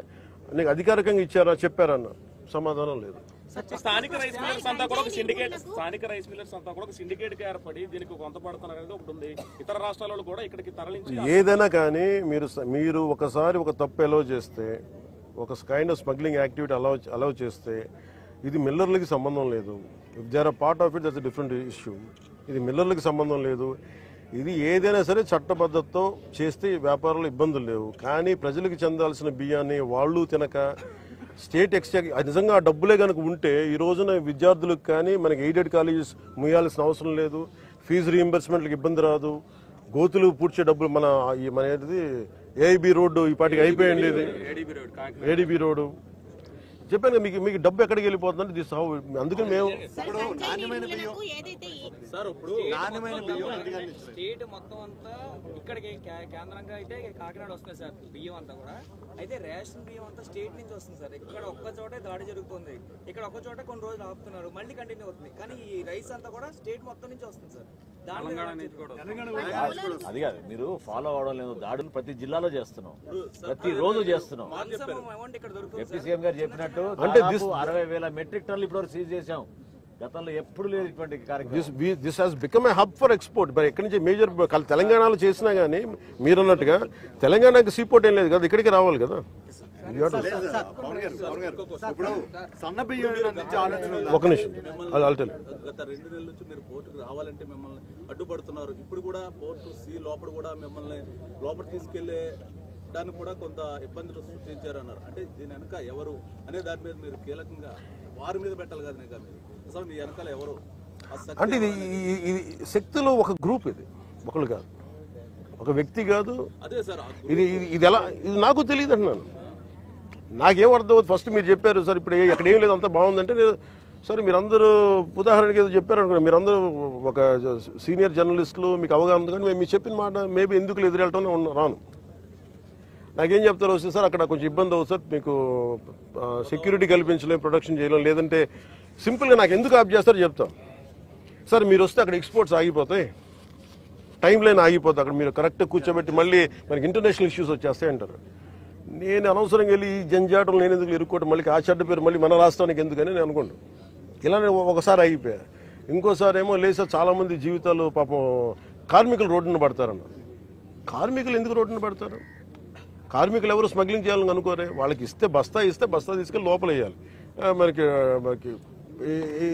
నీకు అధికారికంగా ఇచ్చారా చెప్పారన్న సమాధానం లేదు.
స్థానిక రైస్ మిల్లర్స్ అంతా కూడా ఒక సిండికేట్ గా ఏర్పడి దీనికి కొంత పడుతున్నారు అనేది ఒకటి ఉంది. ఇతర రాష్ట్రాలలో కూడా ఇక్కడికి తరలించి
ఏదైనా కానీ మీరు ఒకసారి ఒక తప్పు అలౌ చేస్తే, ఒక kind of smuggling activity allow చేస్తే ఇది మిల్లర్లకి సంబంధం లేదు. If they are part of it that's different issue. ఇది మిల్లర్లకి సంబంధం లేదు. ఇది ఏదైనా సరే చట్టబద్ధతతో చేస్తే వ్యాపారంలో ఇబ్బందులు లేవు. కానీ ప్రజలకు చెందాల్సిన బియ్యాన్ని వాళ్ళు తినక స్టేట్ ఎక్స్చేంజ్ నిజంగా ఆ డబ్బులే కనుక ఉంటే ఈ రోజున విద్యార్థులకు కానీ మనకి ఎయిడెడ్ కాలేజెస్ ముయ్యాల్సిన అవసరం లేదు. ఫీజు రీయింబర్స్మెంట్లకు ఇబ్బంది రాదు. గోతులు పూడ్చే డబ్బులు మన ఏఐబి రోడ్డు ఈ పాటికి అయిపోయింది, ఇది
ADB road Kakinada.
ADB road చెప్పాను కదా, మీకు డబ్బు ఎక్కడికి వెళ్ళిపోతుందంటే దిస్ హౌ. అందుకని మేము
నాణ్యమైన బియ్యం
సార్ ఇప్పుడు
నాణ్యమైన బియ్యం అధికారులు
స్టేట్ మొత్తం అంతా ఇక్కడికి కేంద్రంగా అయితే కాకినాడ వస్తుంది సార్ బియ్యం అంతా కూడా. అయితే రేషన్ బియ్యం అంతా స్టేట్ నుంచి వస్తుంది సార్. ఇక్కడ ఒక్క చోటే దాడి జరుగుతుంది, ఇక్కడ ఒక్క చోట కొన్ని రోజులు ఆపుతున్నారు, మళ్ళీ కంటిన్యూ అవుతుంది. కానీ ఈ రైస్ అంతా కూడా స్టేట్ మొత్తం నుంచి వస్తుంది సార్.
తెలంగాణ నుంచి కూడా
అది కాదు, మీరు ఫాలో అవడం లేదు. దాడులు ప్రతి జిల్లాలో చేస్తున్నాం, ప్రతి రోజు చేస్తున్నాం.
అమౌంట్ ఇక్కడ దొరుకుతుంది.
డిప్యూటీ సీఎం గారు చెప్పినట్టు
అంటే
దాదాపు 60,000 మెట్రిక్ టన్నులు ఇప్పటివరకు సీజ్ చేశాం. గతంలో ఎప్పుడు లేదు ఇటువంటి కార్యక్రమం.
This has become a hub for export. మరి ఎక్కడి నుంచి మేజర్ తెలంగాణలో చేసినా కానీ మీరన్నట్టుగా తెలంగాణకి సీపోర్ట్ ఏం లేదు కదా, ఇక్కడికి రావాలి కదా.
పవన్ గారు ఇప్పుడు సన్న బియ్యం అందించే ఆలోచన ఉందా?
ఒక నిమిషం అది అల్టల్.
గత 2 నెలల నుంచి మీరు పోర్టుకు రావాలంటే మిమ్మల్ని అడ్డుపడుతున్నారు. ఇప్పుడు కూడా పోర్టు సి లోపల కూడా మిమ్మల్ని లోపల తీసుకెళ్లే దానికి కూడా కొంత ఇబ్బందులు సృష్టించారన్నారు. అంటే దీని వెనక ఎవరు అనే దాని మీద మీరు కీలకంగా వారి మీద పెట్టాలి కదా. మీరు అసలు మీ వెనకాల ఎవరు
అంటే ఇది శక్తిలో ఒక గ్రూప్, ఇది ఒకళ్ళు కాదు, ఒక వ్యక్తి కాదు.
అదే సార్
ఇది ఇది ఎలా, ఇది నాకు తెలియదు అంటున్నాను. నాకేం అర్థం అవుతుంది. ఫస్ట్ మీరు చెప్పారు సార్ ఇప్పుడు ఎక్కడ ఏం లేదు అంతా బాగుందంటే, నేను సరే మీరందరూ ఉదాహరణకి ఏదో చెప్పారు అనుకున్నాను. మీరందరూ ఒక సీనియర్ జర్నలిస్టులు, మీకు అవగాహన ఉంది. కానీ మేము మీరు చెప్పిన మాట మేబీ ఎందుకు ఎదురెళ్ళటం రాను. నాకేం చెప్తారు వస్తే సార్ అక్కడ కొంచెం ఇబ్బంది అవుతుంది సార్, మీకు సెక్యూరిటీ కల్పించలేము, ప్రొడక్షన్ చేయలేం, లేదంటే సింపుల్గా నాకు ఎందుకు ఆప్ చేస్తారో చెప్తాం. సార్ మీరు వస్తే అక్కడ ఎక్స్పోర్ట్స్ ఆగిపోతాయి, టైం లైన్ ఆగిపోతుంది, అక్కడ మీరు కరెక్ట్గా కూర్చోబెట్టి మళ్ళీ మనకి ఇంటర్నేషనల్ ఇష్యూస్ వచ్చేస్తాయి అంటారు. నేను అనవసరంగా వెళ్ళి ఈ జంజాటలు నేను ఎందుకు ఎరుక్కోవడం, మళ్ళీ ఆ చెడ్డ పేరు మళ్ళీ మన రాష్ట్రానికి ఎందుకని నేను అనుకోండి. ఇలానే ఒకసారి అయిపోయా. ఇంకోసారి ఏమో లేదు చాలామంది జీవితాలు పాపం కార్మికులు రోడ్డున పడతారన్న. కార్మికులు ఎందుకు రోడ్డున పడతారు? కార్మికులు ఎవరు స్మగ్లింగ్ చేయాలని అనుకోరే. వాళ్ళకి ఇస్తే బస్తా తీసుకెళ్ళి లోపల వేయాలి, మనకి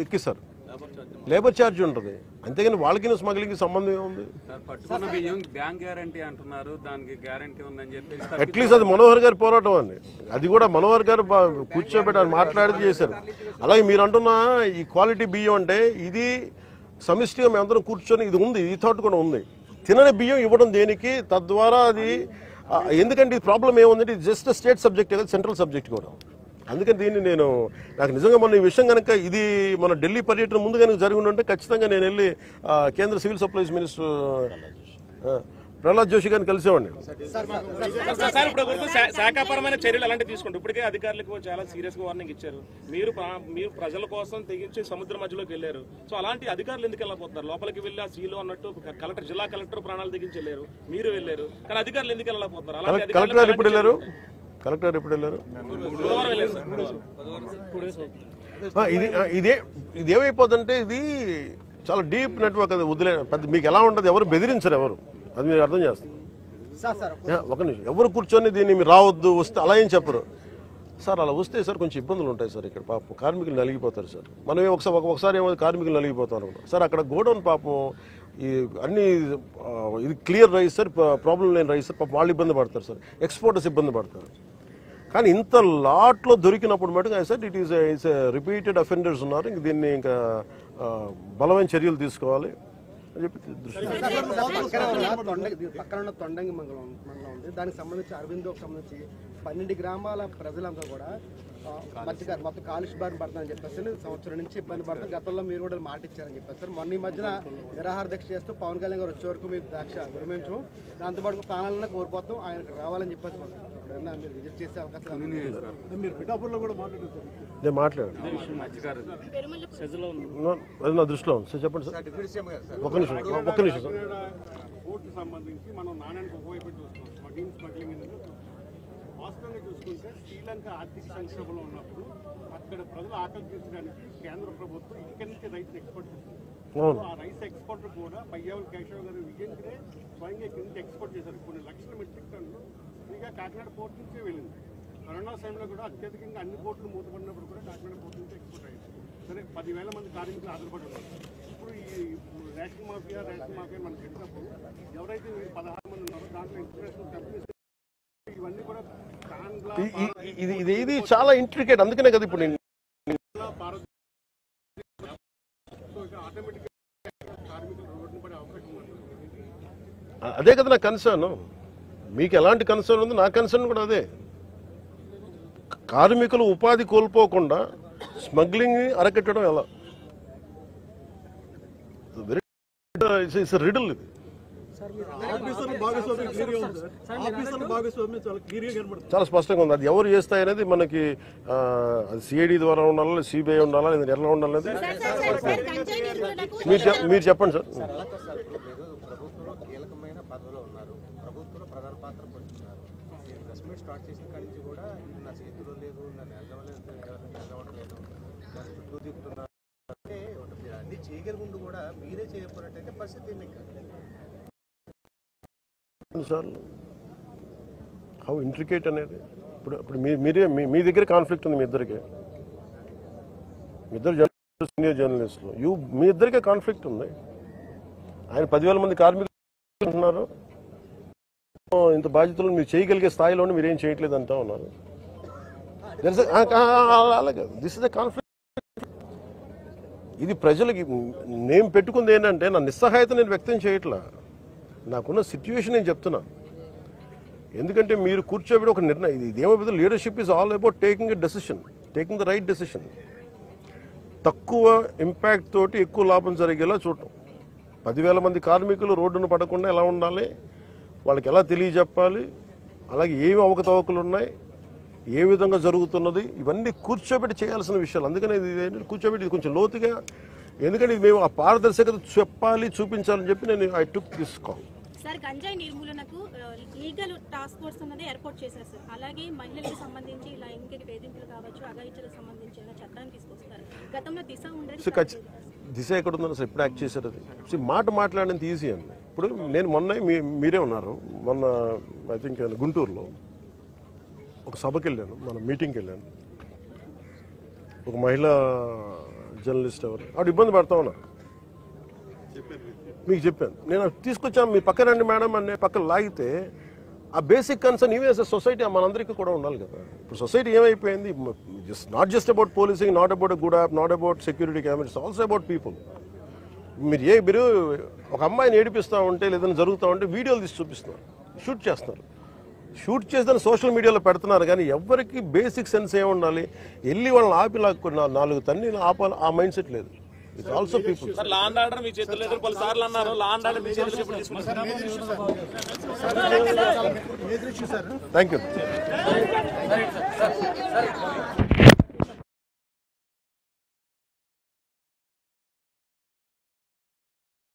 ఎక్కిస్తారు, లేబర్ ఛార్జ్ ఉంటుంది. అంతేగాని వాళ్ళకి స్మగ్లింగ్కి సంబంధం ఏముంది?
పట్టుకున్న బియ్యం బ్యాంక్ గ్యారంటీ అంటున్నారు, దానికి గ్యారంటీ ఉందని చెప్పి
అట్లీస్ట్ అది మనోహర్ గారి పోరాటం అండి. అది కూడా మనోహర్ గారు కూర్చోబెట్టి మాట్లాడి చేశారు. అలాగే మీరు అంటున్న ఈ క్వాలిటీ బియ్యం అంటే ఇది సమిష్టిగా మేమందరం కూర్చొని ఇది ఉంది, ఈ థాట్ కూడా ఉంది. తినని బియ్యం ఇవ్వడం దేనికి? తద్వారా అది ఎందుకంటే ఈ ప్రాబ్లం ఏముందంటే ఇది జస్ట్ స్టేట్ సబ్జెక్ట్ కదా, సెంట్రల్ సబ్జెక్ట్ కూడా. అందుకని దీన్ని నాకు నిజంగా మొన్న ఈ విషయం కనుక ఇది మన ఢిల్లీ పర్యటన ముందు కనుక జరిగి ఉంటే ఖచ్చితంగా నేను వెళ్ళి కేంద్ర civil supplies minister Prahlad Joshi గారిని కలిసేవాడిని.
సార్ ఇప్పుడు శాఖాపరమైన చర్యలు అలాంటివి తీసుకుంటారు. ఇప్పటికే అధికారులకు చాలా సీరియస్ గా వార్నింగ్ ఇచ్చారు. మీరు ప్రజల కోసం తెగించి సముద్ర మధ్యలోకి వెళ్ళారు. సో అలాంటి అధికారులు ఎందుకు వెళ్ళకపోతున్నారు? లోపలికి వెళ్ళి ఆ సీలో అన్నట్టు జిల్లా కలెక్టర్ ప్రాణాలు తెగించి వెళ్ళారు, మీరు వెళ్ళారు, కానీ అధికారులు ఎందుకు వెళ్ళకపోతున్నారు? అలాంటి
కలెక్టర్ ఎప్పుడు వెళ్ళారు?
బుధవారం వెళ్ళారు సార్.
ఇదేమైపోతుందంటే ఇది చాలా డీప్ నెట్వర్క్. అది వదిలే పెద్ద మీకు ఎలా ఉంటుంది, ఎవరు బెదిరించరు, ఎవరు అది మీరు అర్థం చేస్తారు. ఒక నిమిషం, ఎవరు కూర్చొని దీన్ని మీరు రావద్దు వస్తే అలా ఏం చెప్పరు సార్. అలా వస్తే సార్ కొంచెం ఇబ్బందులు ఉంటాయి సార్. ఇక్కడ పాపం కార్మికులు నలిగిపోతారు సార్. మనమే ఒకసారి ఏమో కార్మికులు నలిగిపోతారు సార్. అక్కడ గోడౌన్ పాపం ఈ అన్ని ఇది క్లియర్ రైస్ సార్, ప్రాబ్లం లేని రైస్ సార్. పాపం వాళ్ళు ఇబ్బంది పడతారు సార్, ఎక్స్పోర్టర్స్ ఇబ్బంది పడతారు. కానీ ఇంత లాట్లో దొరికినప్పుడు మటుకు sir it is repeated offenders ఉన్నారు, ఇంక దీన్ని ఇంకా బలమైన చర్యలు తీసుకోవాలి అని చెప్పి
పక్కన ఉన్న తొండంగి మండలం ఉంది. దానికి సంబంధించి అరవిందోకి సంబంధించి 12 గ్రామాల ప్రజలందరూ కూడా మధ్యగారు మొత్తం కాలుష్య బారిన పడుతుందని చెప్పేసి సంవత్సరం నుంచి ఇబ్బంది పడుతుంది. గతంలో మీరు కూడా మాట ఇచ్చారని చెప్పేసి మొన్న ఈ మధ్యన నిరాహార దీక్ష చేస్తూ పవన్ కళ్యాణ్ గారు వచ్చే వరకు మీరు దీక్ష విరమించము, దాంతోపాటు ప్రాణాలను కోల్పోతాం, ఆయనకు రావాలని చెప్పేసి మీరు విజిట్ చేసే అవకాశం
మీరు పిఠాపురంలో కూడా మాట్లాడుతారు.
నేను మాట్లాడాను, అది నా దృష్టిలో ఉంది సార్. చెప్పండి సార్. ఒక్క నిమిషం సార్.
కోర్టు సంబంధించి మనం నాణ్యానికి ఉపయోగపెట్టి చూస్తున్నాం. స్మగ్లింగ్ ఎందుకు వాస్తవంగా చూసుకుంటే శ్రీలంక ఆర్థిక సంక్షోభంలో ఉన్నప్పుడు అక్కడ ప్రజలు ఆకలి తీర్చడానికి కేంద్ర ప్రభుత్వం ఇక్కడి నుంచి రైస్ ఎక్స్పోర్ట్ చేస్తుంది. ఆ రైస్ ఎక్స్పోర్ట్ కూడా పయ్యావుల కేశవ్ గారు విజయంగా స్వయంగా ఇక్కడి నుంచి ఎక్స్పోర్ట్ చేశారు. కొన్ని లక్షల మెట్రిక్ టన్నులు ఫ్రీగా కాకినాడ పోర్ట్ నుంచే వెళ్ళింది. కరోనా సమయంలో కూడా అత్యధికంగా అన్ని పోర్టులు మూతపడినప్పుడు కూడా కాకినాడ పోర్ట్ నుంచి ఎక్స్పోర్ట్ అయ్యింది. సరే 10,000 మంది కార్మికులు ఆధారపడి ఉన్నారు. ఇప్పుడు ఈ రేషన్ మాఫియా మనకు చెప్పినప్పుడు ఎవరైతే 16 మంది ఉన్నారో దాంట్లో ఇంటర్నేషనల్ కంపెనీస్ ఇవన్నీ కూడా
ఇది చాలా ఇంట్రికేట్. అందుకనే కదా ఇప్పుడు అదే కదా నా కన్సర్న్. మీకు ఎలాంటి కన్సర్న్ ఉంది, నా కన్సర్న్ కూడా అదే. కార్మికులు ఉపాధి కోల్పోకుండా స్మగ్లింగ్ అరకెట్టడం ఎలా? ఇట్స్ రిడల్ ఇది. చాలా స్పష్టంగా ఉంది. అది ఎవరు చేస్తాయనేది మనకి సిఐడి ద్వారా ఉండాలా, సిబిఐ ఉండాలా, లేదా ఎట్లా ఉండాలనేది మీరు చెప్పండి సార్.
ప్రభుత్వంలో కీలకమైన పదవిలో ఉన్నారు, ప్రభుత్వంలో ప్రధాన పాత్ర పడుతున్నారు. ప్రెస్ మీట్ స్టార్ట్ చేసిన కాడి నుంచి కూడా నా చేతిలో లేదు, నన్ను వెళ్ళలేదు, చుట్టూ తిప్పుతున్నారు అంటే మీరు అన్ని చేయగలిగింది కూడా మీరే చేయకపోయినట్టయితే పరిస్థితి మీకు
సార్ హౌ ఇంట్రికేట్ అనేది. ఇప్పుడు మీ దగ్గర కాన్ఫ్లిక్ట్ ఉంది, మీ ఇద్దరికి, మీ ఇద్దరు సీనియర్ జర్నలిస్టులు, మీ ఇద్దరికే కాన్ఫ్లిక్ట్ ఉంది. ఆయన 10,000 మంది కార్మికులు ఉంటున్నారు, ఇంత బాధ్యతలు మీరు చేయగలిగే స్థాయిలోనే మీరేం చేయట్లేదు అంటా ఉన్నారు. అలాగే దిస్ ఇస్ ద కాన్ఫ్లిక్ట్. ఇది ప్రజలకి నేను పెట్టుకుంది ఏంటంటే నా నిస్సహాయత నేను వ్యక్తం చేయట్లా, నాకున్న సిచ్యువేషన్ నేను చెప్తున్నా. ఎందుకంటే మీరు కూర్చోబెట్టి ఒక నిర్ణయం, ఇదేమో leadership is all about taking a decision, taking the right decision. తక్కువ ఇంపాక్ట్ తోటి ఎక్కువ లాభం జరిగేలా చూడటం. 10,000 మంది కార్మికులు రోడ్డును పడకుండా ఎలా ఉండాలి, వాళ్ళకి ఎలా తెలియజెప్పాలి, అలాగే ఏమి అవకతవకలు ఉన్నాయి, ఏ విధంగా జరుగుతున్నది, ఇవన్నీ కూర్చోబెట్టి చేయాల్సిన విషయాలు. అందుకని ఇది కూర్చోబెట్టి ఇది కొంచెం లోతుగా, ఎందుకంటే ఇది మేము ఆ పారదర్శకత చెప్పాలి, చూపించాలని చెప్పి నేను I took this call.
Sir, గంజాయి నిర్మూలనకు లీగల్ టాస్క్ ఫోర్స్ అనేది ఏర్పాటు చేశారు సార్. అలాగే మహిళలకు సంబంధించి లైంగిక వేధింపులు కావచ్చు, అఘాయిత్యాలకు సంబంధించి చట్టాన్ని తీసుకొస్తారు. గతంలో దిశ ఉండేది,
దిశ ఎక్కడ ఉందని అసలు ఎప్పుడు యాక్ట్ చేశారు? అది మాట మాట్లాడేంత ఈజీ అండి. ఇప్పుడు నేను మొన్న మీరే ఉన్నారు, మొన్న ఐ థింక్ గుంటూరులో ఒక సభకి వెళ్ళాను, మన మీటింగ్కి వెళ్ళాను. ఒక మహిళా జర్నలిస్ట్ ఎవరు ఆవిడ ఇబ్బంది పడతా ఉన్నారు, మీకు చెప్పాను. నేను తీసుకొచ్చాను, మీ పక్కన రండి మేడం అనే పక్కన లాగితే ఆ basic concern even as a society మనందరికీ కూడా ఉండాలి కదా. ఇప్పుడు సొసైటీ ఏమైపోయింది, not just about policing, not about good app, not about security cameras, also about people. మీరు ఒక అమ్మాయిని ఏడిపిస్తూ ఉంటే లేదని జరుగుతూ ఉంటే వీడియోలు తీసి చూపిస్తున్నారు, షూట్ చేస్తున్నారు. షూట్ చేసి సోషల్ మీడియాలో పెడుతున్నారు, కానీ ఎవరికి బేసిక్ సెన్స్ ఏముండాలి, వెళ్ళి వాళ్ళని ఆపి లాక్కున్న 4 తన్ని ఆపాలి, ఆ మైండ్ సెట్ లేదు. It's also people.
Law and order మీ చేతుల్లో లేదు, పలుసార్లు అన్నారు లా అండ్ ఆర్డర్ మీ చేతుల్లో ఎప్పుడు తీసుకుంటారు?
Thank you.